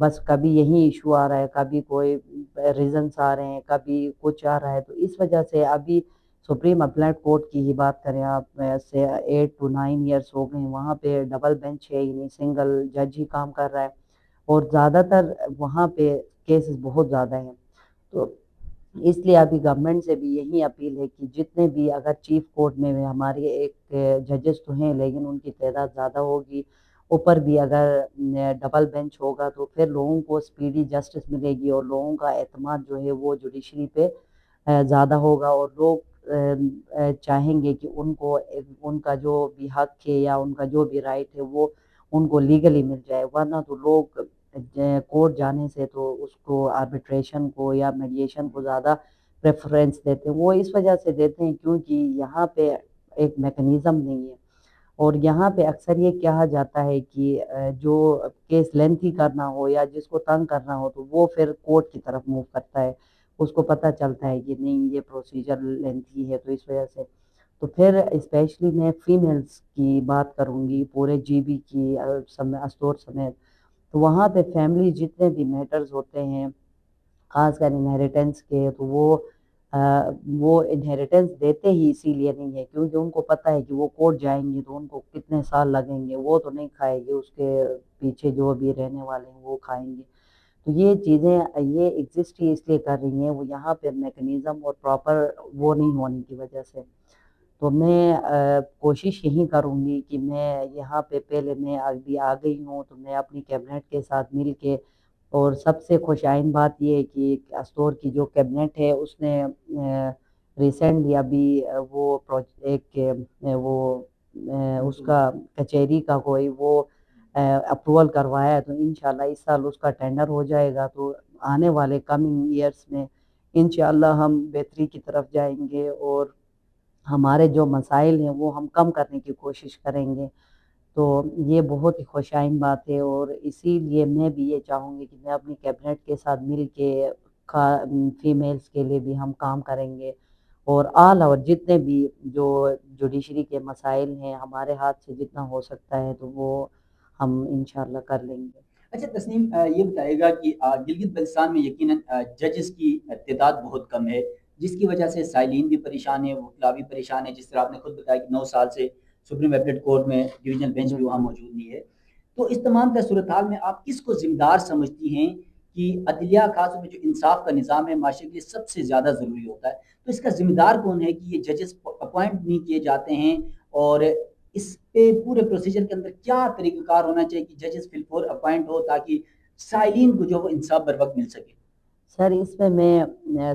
بس کبھی یہی ایشو آ رہا ہے، کبھی کوئی ریزنس آ رہے ہیں، کبھی کچھ آ رہا ہے، تو اس وجہ سے ابھی سپریم اپلیٹ کورٹ کی ہی بات کریں آپ، سے 8 to 9 ایئرس ہو گئے ہیں، وہاں پہ ڈبل بینچ ہے ہی نہیں، سنگل جج ہی کام کر رہا ہے، اور زیادہ تر وہاں پہ کیسز بہت زیادہ ہیں. تو اس لیے ابھی گورنمنٹ سے بھی یہی اپیل ہے کہ جتنے بھی اگر چیف کورٹ میں ہمارے ایک ججز تو ہیں لیکن ان کی تعداد زیادہ ہوگی، اوپر بھی اگر ڈبل بینچ ہوگا تو پھر لوگوں کو اسپیڈی جسٹس ملے گی، اور لوگوں کا اعتماد جو ہے وہ جوڈیشری پہ زیادہ ہوگا، اور لوگ چاہیں گے کہ ان کو ان کا جو بھی حق ہے یا ان کا جو بھی رائٹ ہے وہ ان کو لیگلی مل جائے. ورنہ تو لوگ کورٹ جانے سے تو اس کو آربیٹریشن کو یا میڈیشن کو زیادہ پریفرنس دیتے ہیں. وہ اس وجہ سے دیتے ہیں کیونکہ یہاں پہ ایک میکنزم نہیں ہے، اور یہاں پہ اکثر یہ کہا جاتا ہے کہ جو کیس لینتھی کرنا ہو یا جس کو تنگ کرنا ہو تو وہ پھر کورٹ کی طرف موو کرتا ہے، اس کو پتہ چلتا ہے کہ نہیں یہ پروسیجر لینتھی ہے، تو اس وجہ سے. تو پھر اسپیشلی میں فیمیلز کی بات کروں گی پورے جی بی کی اسٹور سمیت، تو وہاں پہ فیملی جتنے بھی میٹرز ہوتے ہیں خاص کر انہیریٹنس کے، تو وہ انہیریٹنس دیتے ہی اسی لیے نہیں ہے کیونکہ ان کو پتہ ہے کہ وہ کورٹ جائیں گے تو ان کو کتنے سال لگیں گے، وہ تو نہیں کھائے گی، اس کے پیچھے جو بھی رہنے والے ہیں وہ کھائیں گے. تو یہ چیزیں یہ ایگزسٹ ہی اس لیے کر رہی ہیں، وہ یہاں پہ میکنزم اور پراپر وہ نہیں ہونے کی وجہ سے. تو میں کوشش یہی کروں گی کہ میں یہاں پہ پہلے میں ابھی آ گئی ہوں تو میں اپنی کیبنٹ کے ساتھ مل کے، اور سب سے خوش آئند بات یہ ہے کہ اسٹور کی جو کیبنٹ ہے اس نے ریسنٹلی ابھی وہ ایک وہ اس کا کچہری کا کوئی وہ اپروول کروایا ہے، تو انشاءاللہ اس سال اس کا ٹینڈر ہو جائے گا، تو آنے والے کمنگ ایئرس میں انشاءاللہ ہم بہتری کی طرف جائیں گے، اور ہمارے جو مسائل ہیں وہ ہم کم کرنے کی کوشش کریں گے. تو یہ بہت ہی خوش آئند بات ہے، اور اسی لیے میں بھی یہ چاہوں گی کہ میں اپنی کیبنٹ کے ساتھ مل کے فیمیلز کے لیے بھی ہم کام کریں گے، اور آل اور جتنے بھی جو جوڈیشری کے مسائل ہیں ہمارے ہاتھ سے جتنا ہو سکتا ہے تو وہ ہم انشاءاللہ کر لیں گے. اچھا تسنیم، یہ بتائے گا کہ گلگت بلتستان میں یقیناً ججز کی تعداد بہت کم ہے، جس کی وجہ سے سائلین بھی پریشان ہے، وکلا بھی پریشان ہے، جس طرح آپ نے خود بتایا کہ 9 سال سے سپریم اپیلیٹ کورٹ میں ڈویژنل بینچ بھی وہاں موجود نہیں ہے. تو اس تمام صورتحال میں آپ کس کو ذمہ دار سمجھتی ہیں کہ عدلیہ خاص طور پہ جو انصاف کا نظام ہے معاشرے کے لیے سب سے زیادہ ضروری ہوتا ہے، تو اس کا ذمہ دار کون ہے کہ یہ ججز اپوائنٹ نہیں کیے جاتے ہیں، اور اس پہ پورے پروسیجر کے اندر کیا طریقہ کار ہونا چاہیے کہ ججز فل فور اپوائنٹ ہو تاکہ سائلین کو جو وہ انصاف بر وقت مل سکے؟ سر اس میں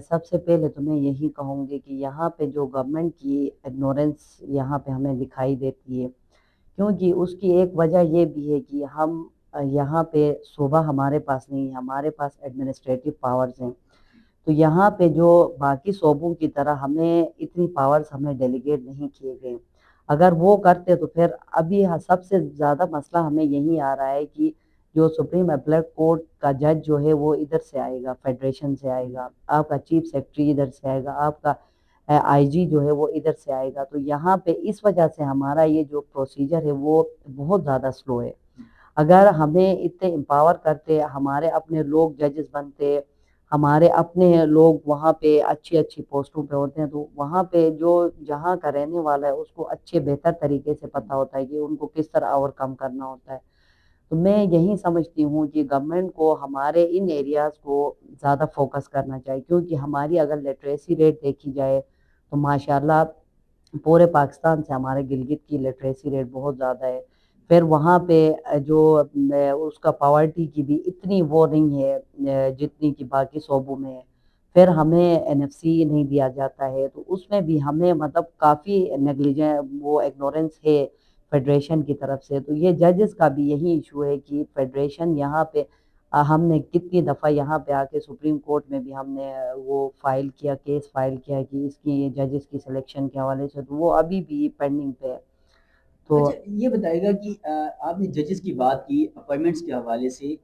سب سے پہلے تو میں یہی کہوں گی کہ یہاں پہ جو گورنمنٹ کی اگنورنس یہاں پہ ہمیں دکھائی دیتی ہے، کیونکہ اس کی ایک وجہ یہ بھی ہے کہ ہم یہاں پہ صوبہ ہمارے پاس نہیں ہے، ہمارے پاس ایڈمنسٹریٹو پاورز ہیں. تو یہاں پہ جو باقی صوبوں کی طرح ہمیں اتنی پاورز ہمیں ڈیلیگیٹ نہیں کیے گئے. اگر وہ کرتے تو پھر ابھی سب سے زیادہ مسئلہ ہمیں یہی آ رہا ہے کہ جو سپریم اپیلیٹ کورٹ کا جج جو ہے وہ ادھر سے آئے گا، فیڈریشن سے آئے گا، آپ کا چیف سیکرٹری ادھر سے آئے گا، آپ کا آئی جی جو ہے وہ ادھر سے آئے گا. تو یہاں پہ اس وجہ سے ہمارا یہ جو پروسیجر ہے وہ بہت زیادہ سلو ہے. اگر ہمیں اتنے امپاور کرتے، ہمارے اپنے لوگ ججز بنتے، ہمارے اپنے لوگ وہاں پہ اچھی اچھی پوسٹوں پہ ہوتے ہیں، تو وہاں پہ جو جہاں کا رہنے والا ہے اس کو اچھے بہتر طریقے سے پتہ ہوتا ہے کہ ان کو کس طرح اوور کم کرنا ہوتا ہے. تو میں یہی سمجھتی ہوں کہ گورنمنٹ کو ہمارے ان ایریاز کو زیادہ فوکس کرنا چاہیے، کیونکہ ہماری اگر لٹریسی ریٹ دیکھی جائے تو ماشاءاللہ پورے پاکستان سے ہمارے گلگت کی لٹریسی ریٹ بہت زیادہ ہے. پھر وہاں پہ جو اس کا پاورٹی کی بھی اتنی وہ نہیں ہے جتنی کہ باقی صوبوں میں ہے. پھر ہمیں این ایف سی نہیں دیا جاتا ہے، تو اس میں بھی ہمیں مطلب کافی وہ اگنورنس ہے فیڈریشن کی طرف سے. تو یہ ججز کا بھی یہی ایشو ہے کہ فیڈریشن یہاں پہ ہم نے کتنی دفعہ یہاں پہ آ کے سپریم کورٹ میں بھی ہم نے وہ کیس فائل کیا کہ اس کی ججز کی سلیکشن کے حوالے سے، تو وہ ابھی بھی پینڈنگ پہ ہے. تو اچھا یہ بتائے گا کہ آپ نے ججز کی بات کی اپوائنٹمنٹس کے حوالے سے،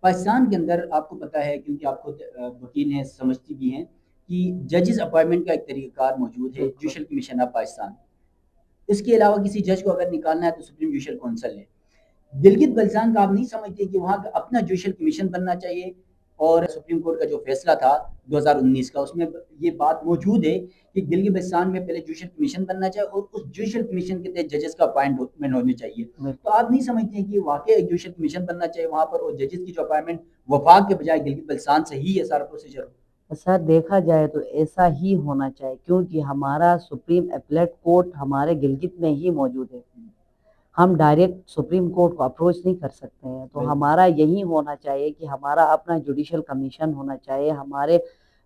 پاکستان کے اندر آپ کو پتہ ہے کیونکہ آپ خود وکیل ہیں، سمجھتی بھی ہیں کہ ججز اپوائنٹمنٹ کا ایک طریقہ کار موجود ہے، جوڈیشل کمیشن آف پاکستان. اس کے علاوہ کسی جج کو اگر نکالنا ہے تو سپریم جوڈیشل کونسل ہے. گلگت بلتستان کا آپ نہیں سمجھتے کہ وہاں کا اپنا جوڈیشل کمیشن بننا چاہیے؟ اور سپریم کورٹ کا جو فیصلہ تھا 2019 کا، اس میں یہ بات موجود ہے کہ گلگت بلتستان میں پہلے جوڈیشل کمیشن بننا چاہیے اور اس جوڈیشل کمیشن کے تحت ججز کا اپائنٹمنٹ ہونی چاہیے. تو آپ نہیں سمجھتے ہیں کہ واقعی ایک جوڈیشل کمیشن بننا چاہیے وہاں پر، اور ججز کی جو اپائنٹمنٹ وفاق کے بجائے گلگت بلتستان سے ہی ہے سارا پروسیجر؟ سر دیکھا جائے تو ایسا ہی ہونا چاہیے، کیونکہ ہمارا سپریم اپیلیٹ کورٹ ہمارے گلگت میں ہی موجود ہے. ہم ڈائریکٹ سپریم کورٹ کو اپروچ نہیں کر سکتے ہیں. تو ہمارا یہی ہونا چاہیے کہ ہمارا اپنا جوڈیشل کمیشن ہونا چاہیے.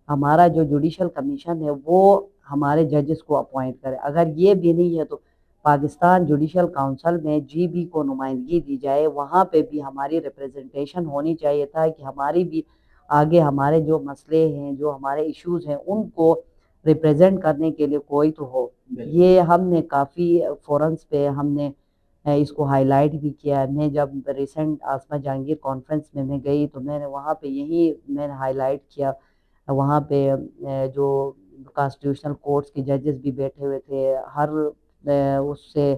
ہمارا جو جوڈیشل کمیشن ہے وہ ہمارے ججز کو اپوائنٹ کرے. اگر یہ بھی نہیں ہے تو پاکستان جوڈیشل کونسل میں جی بی کو نمائندگی دی جائے، وہاں پہ بھی ہماری ریپریزنٹیشن ہونی چاہیے تھا کہ ہماری بھی آگے ہمارے جو مسئلے ہیں، جو ہمارے ایشوز ہیں، ان کو ریپریزنٹ کرنے کے لیے کوئی تو ہو. یہ ہم نے کافی فورمز پہ ہم نے اس کو ہائی لائٹ بھی کیا ہے. میں جب ریسنٹ آسما جہانگیر کانفرنس میں گئی تو میں نے وہاں پہ میں نے ہائی لائٹ کیا. وہاں پہ جو کانسٹیٹیوشنل کورٹس کے ججز بھی بیٹھے ہوئے تھے، ہر اس سے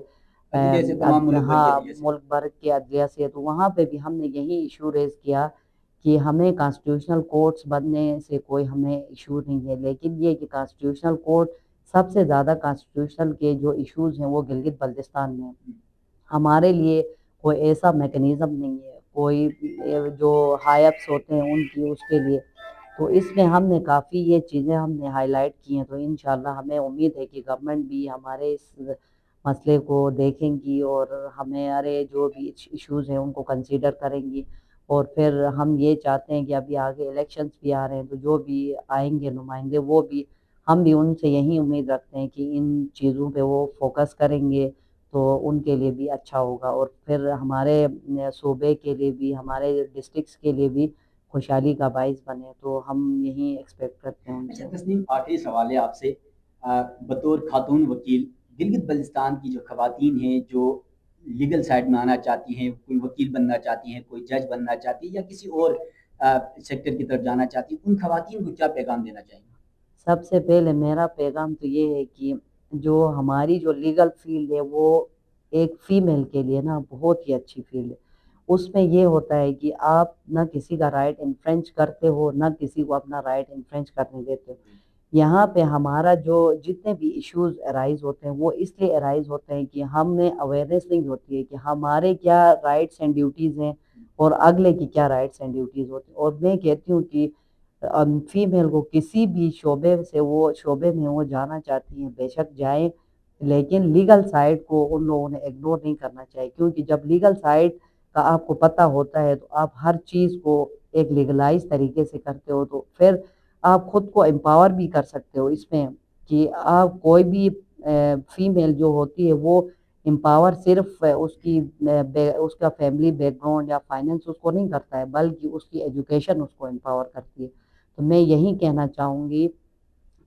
ہاں ملک بھر کے عدلیہ سے. تو وہاں پہ بھی ہم نے یہی ایشو ریز کیا کہ ہمیں کانسٹیٹیوشنل کورٹس بننے سے کوئی ہمیں ایشو نہیں ہے، لیکن یہ کہ کانسٹیٹیوشنل کورٹ سب سے زیادہ کانسٹیٹیوشنل کے جو ایشوز ہیں وہ گلگت بلتستان میں ہیں. ہمارے لیے کوئی ایسا میکنزم نہیں ہے، کوئی جو ہائی اپس ہوتے ہیں ان کی اس کے لیے. تو اس میں ہم نے کافی یہ چیزیں ہم نے ہائی لائٹ کی ہیں. تو انشاءاللہ ہمیں امید ہے کہ گورنمنٹ بھی ہمارے اس مسئلے کو دیکھیں گی اور ہمارے جو بھی ایشوز ہیں ان کو کنسیڈر کریں گی. اور پھر ہم یہ چاہتے ہیں کہ ابھی آگے الیکشنز بھی آ رہے ہیں، تو جو بھی آئیں گے نمائندے وہ بھی ہم بھی ان سے یہی امید رکھتے ہیں کہ ان چیزوں پہ وہ فوکس کریں گے تو ان کے لیے بھی اچھا ہوگا، اور پھر ہمارے صوبے کے لیے بھی، ہمارے ڈسٹرکٹس کے لیے بھی خوشحالی کا باعث بنے. تو ہم یہی ایکسپیکٹ کرتے ہیں ان سے. اچھا تسنیم، آخری سوال ہے آپ سے. بطور خاتون وکیل، گلگت بلتستان کی جو خواتین ہیں جو لیگل سائڈ میں آنا چاہتی ہیں، کوئی وکیل بننا چاہتی ہیں، کوئی جج بننا چاہتی ہے، یا کسی اور سیکٹر کی طرف جانا چاہتی ہیں، ان خواتین کو کیا پیغام دینا چاہیں گے؟ سب سے پہلے میرا پیغام تو یہ ہے کہ جو ہماری جو لیگل فیلڈ ہے وہ ایک فیمیل کے لیے نا بہت ہی اچھی فیلڈ ہے. اس میں یہ ہوتا ہے کہ آپ نہ کسی کا رائٹ انفرینچ کرتے ہو، نہ کسی کو اپنا رائٹ انفرینچ کرنے دیتے ہو. یہاں پہ ہمارا جو جتنے بھی ایشوز ارائز ہوتے ہیں وہ اس لیے ارائز ہوتے ہیں کہ ہم میں اویئرنیس نہیں ہوتی ہے کہ ہمارے کیا رائٹس اینڈ ڈیوٹیز ہیں اور اگلے کی کیا رائٹس اینڈ ڈیوٹیز ہوتی ہیں. اور میں کہتی ہوں کہ فیمیل کو کسی بھی شعبے میں وہ جانا چاہتی ہیں بے شک جائیں، لیکن لیگل سائڈ کو ان لوگوں نے اگنور نہیں کرنا چاہیے. کیونکہ جب لیگل سائڈ کا آپ کو پتہ ہوتا ہے تو آپ ہر چیز کو ایک لیگلائز طریقے سے کرتے ہو، تو پھر آپ خود کو امپاور بھی کر سکتے ہو اس میں کہ آپ کوئی بھی فیمیل جو ہوتی ہے وہ امپاور صرف اس کا فیملی بیک گراؤنڈ یا فائنینس اس کو نہیں کرتا ہے، بلکہ اس کی ایجوکیشن اس کو امپاور کرتی ہے. تو میں یہی کہنا چاہوں گی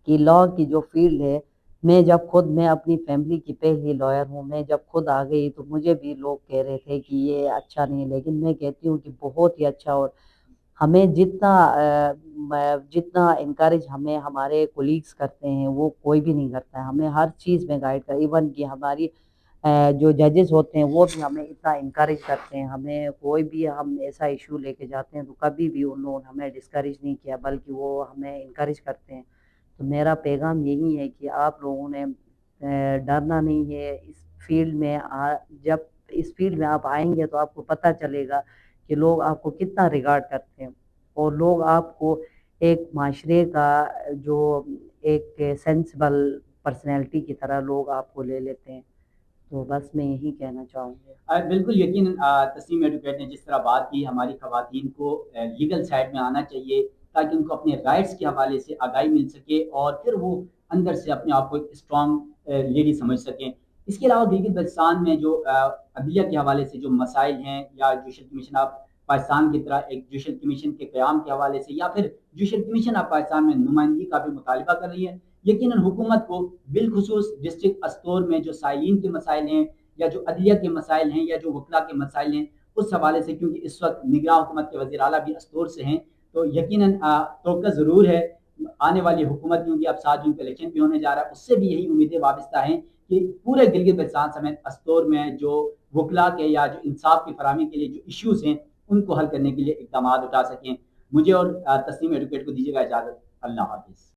کہ لاء کی جو فیلڈ ہے، میں اپنی فیملی کی پہلی لائر ہوں. میں جب خود آ گئی تو مجھے بھی لوگ کہہ رہے تھے کہ یہ اچھا نہیں ہے، لیکن میں کہتی ہوں کہ بہت ہی اچھا. اور ہمیں جتنا انکریج ہمیں ہمارے کولیگز کرتے ہیں وہ کوئی بھی نہیں کرتا ہے. ہمیں ہر چیز میں گائیڈ کر، ایون کہ ہماری جو ججز ہوتے ہیں وہ بھی ہمیں اتنا انکریج کرتے ہیں. ہمیں کوئی بھی ہم ایسا ایشو لے کے جاتے ہیں تو کبھی بھی ان لوگوں نے ہمیں ڈسکریج نہیں کیا، بلکہ وہ ہمیں انکریج کرتے ہیں. تو میرا پیغام یہی ہے کہ آپ لوگوں نے ڈرنا نہیں ہے اس فیلڈ میں. جب اس فیلڈ میں آپ آئیں گے تو آپ کو پتہ چلے گا کہ لوگ آپ کو کتنا ریگارڈ کرتے ہیں، اور لوگ آپ کو ایک معاشرے کا جو ایک سینسبل پرسنالٹی کی طرح لوگ آپ کو لے لیتے ہیں. تو بس میں یہی کہنا چاہوں گا. بالکل یقیناً تسنیم ایڈوکیٹ نے جس طرح بات کی، ہماری خواتین کو لیگل سائڈ میں آنا چاہیے تاکہ ان کو اپنے رائٹس کے حوالے سے آگاہی مل سکے اور پھر وہ اندر سے اپنے آپ کو ایک اسٹرانگ لیڈی سمجھ سکیں. اس کے علاوہ گلگت بلتستان میں جو عدلیہ کے حوالے سے جو مسائل ہیں، یا جوڈیشل کمیشن آف پاکستان کی طرح ایک جوڈیشل کمیشن کے قیام کے حوالے سے، یا پھر جوڈیشل کمیشن آف پاکستان میں نمائندگی کا بھی مطالبہ کر رہی ہے، یقیناً حکومت کو بالخصوص ڈسٹرکٹ استور میں جو سائلین کے مسائل ہیں، یا جو عدلیہ کے مسائل ہیں، یا جو وکلا کے مسائل ہیں، اس حوالے سے، کیونکہ اس وقت نگراں حکومت کے وزیر اعلیٰ بھی استور سے ہیں، تو یقیناً توقع ضرور ہے آنے والی حکومت، کیونکہ اب 7 جون کا الیکشن بھی ہونے جا رہا ہے، اس سے بھی یہی امیدیں وابستہ ہیں کہ پورے گلگت بلتستان سمیت استور میں جو وکلا کے یا جو انصاف کی فراہمی کے لیے جو ایشوز ہیں ان کو حل کرنے کے لیے اقدامات اٹھا سکیں. مجھے اور تسنیم ایڈوکیٹ کو دیجیے گا اجازت. اللہ حافظ.